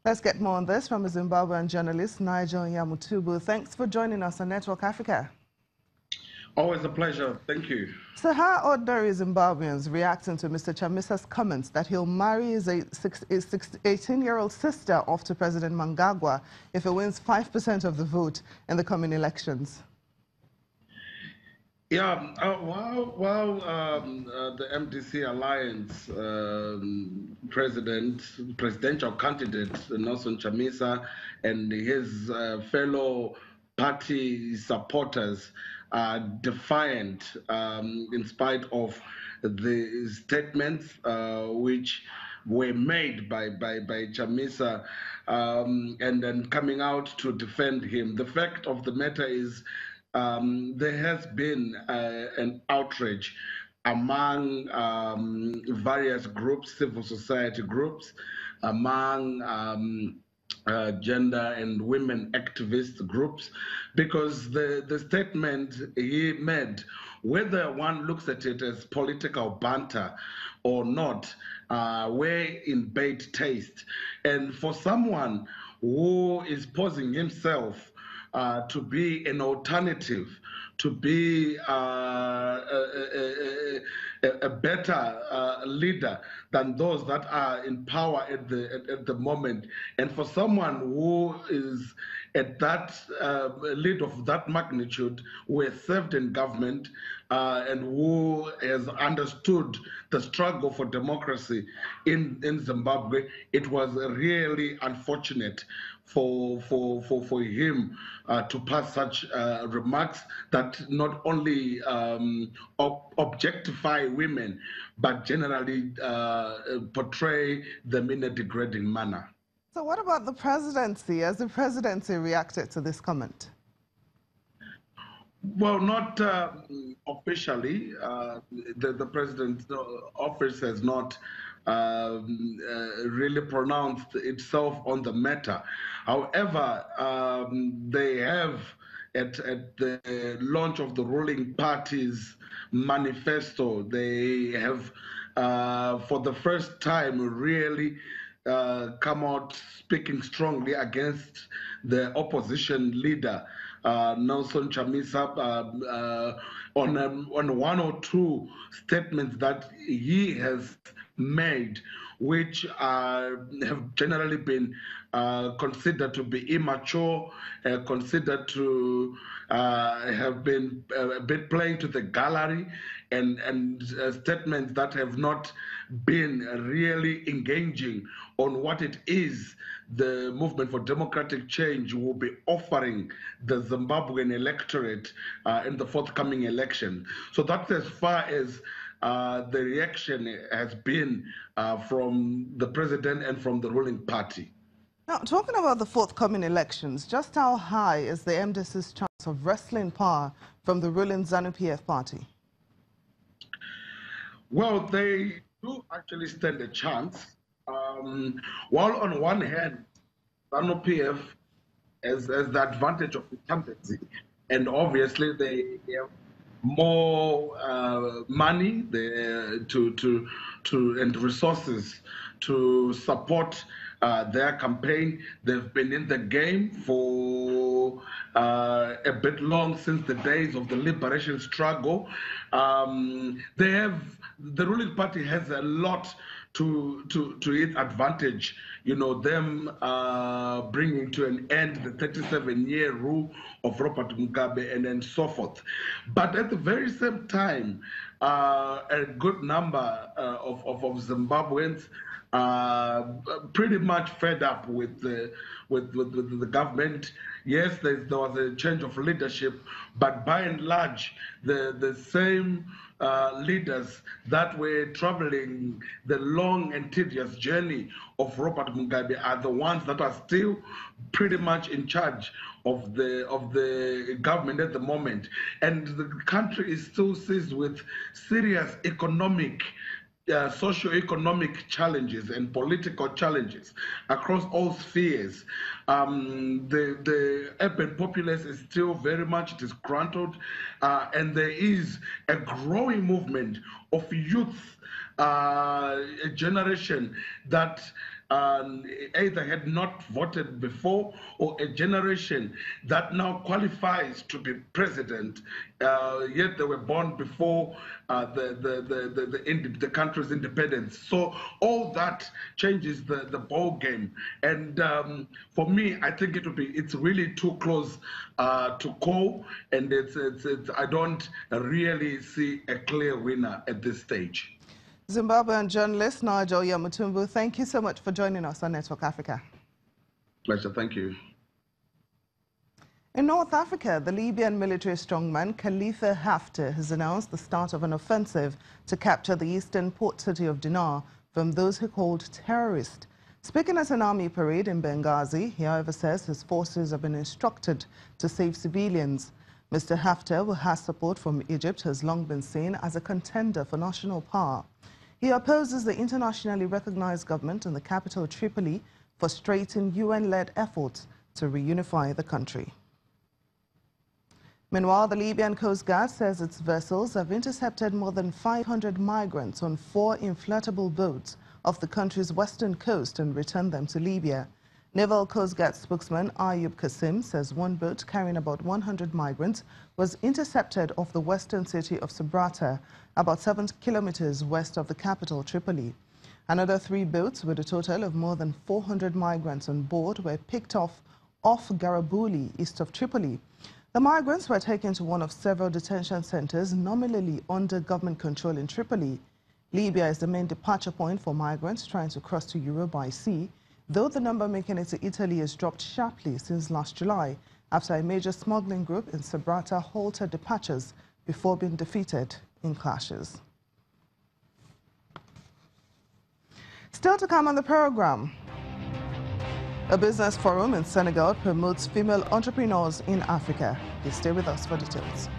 Let's get more on this from a Zimbabwean journalist, Nigel Yamutubu. Thanks for joining us on Network Africa. Always a pleasure. Thank you. So how are ordinary Zimbabweans reacting to Mr. Chamisa's comments that he'll marry his 18-year-old sister off to President Mnangagwa if he wins 5% of the vote in the coming elections? Yeah, while the MDC Alliance presidential candidate Nelson Chamisa and his fellow party supporters are defiant in spite of the statements which were made by Chamisa and then coming out to defend him. The fact of the matter is there has been an outrage among various groups, civil society groups, among gender and women activist groups, because the statement he made, whether one looks at it as political banter or not, were in bad taste. And for someone who is posing himself to be an alternative, to be a better leader than those that are in power at the moment. And for someone who is at that lead of that magnitude, who has served in government and who has understood the struggle for democracy in Zimbabwe, it was really unfortunate for him to pass such remarks that not only objectify women, but generally portray them in a degrading manner. So what about the presidency? Has the presidency reacted to this comment? Well, not officially. The president's office has not really pronounced itself on the matter. However, they have, at the launch of the ruling party's manifesto, they have, for the first time, really come out speaking strongly against the opposition leader, Nelson Chamisa, on one or two statements that he has made, which have generally been considered to be immature, considered to have been a bit playing to the gallery, and statements that have not been really engaging on what it is the movement for democratic change will be offering the Zimbabwean electorate in the forthcoming election. So that's as far as the reaction has been from the president and from the ruling party. Now, talking about the forthcoming elections, just how high is the MDC's chance of wresting power from the ruling ZANU-PF party? Well, they do actually stand a chance. While on one hand, ZANU-PF has the advantage of incumbency, and obviously they have more money and resources to support their campaign. They've been in the game for a bit long, since the days of the liberation struggle. The ruling party has a lot to its advantage, you know, them bringing to an end the 37-year rule of Robert Mugabe and so forth. But at the very same time, a good number of Zimbabweans pretty much fed up with the government. Yes, there was a change of leadership, but by and large, the same leaders that were traveling the long and tedious journey of Robert Mugabe are the ones that are still pretty much in charge of the government at the moment. And the country is still seized with serious economic socio-economic challenges and political challenges across all spheres. The urban populace is still very much disgruntled, and there is a growing movement of youth, a generation that either had not voted before, or a generation that now qualifies to be president, yet they were born before the country's independence. So all that changes the ball game. And for me, I think it's really too close to call, and I don't really see a clear winner at this stage. Zimbabwean journalist Nigel Yamutumbu, thank you so much for joining us on Network Africa. Pleasure, thank you. In North Africa, the Libyan military strongman Khalifa Haftar has announced the start of an offensive to capture the eastern port city of Dinar from those he called terrorists. Speaking at an army parade in Benghazi, he however says his forces have been instructed to save civilians. Mr. Haftar, who has support from Egypt, has long been seen as a contender for national power. He opposes the internationally recognized government in the capital Tripoli, frustrating UN-led efforts to reunify the country. Meanwhile, the Libyan Coast Guard says its vessels have intercepted more than 500 migrants on 4 inflatable boats off the country's western coast and returned them to Libya. Naval Coast Guard spokesman Ayub Kasim says one boat carrying about 100 migrants was intercepted off the western city of Sabratha, about 7 kilometers west of the capital, Tripoli. Another 3 boats with a total of more than 400 migrants on board were picked off Garibaldi, east of Tripoli. The migrants were taken to one of several detention centers nominally under government control in Tripoli. Libya is the main departure point for migrants trying to cross to Europe by sea, though the number making it to Italy has dropped sharply since last July after a major smuggling group in Sabratha halted departures before being defeated in clashes. Still to come on the program, a business forum in Senegal promotes female entrepreneurs in Africa. Please stay with us for details.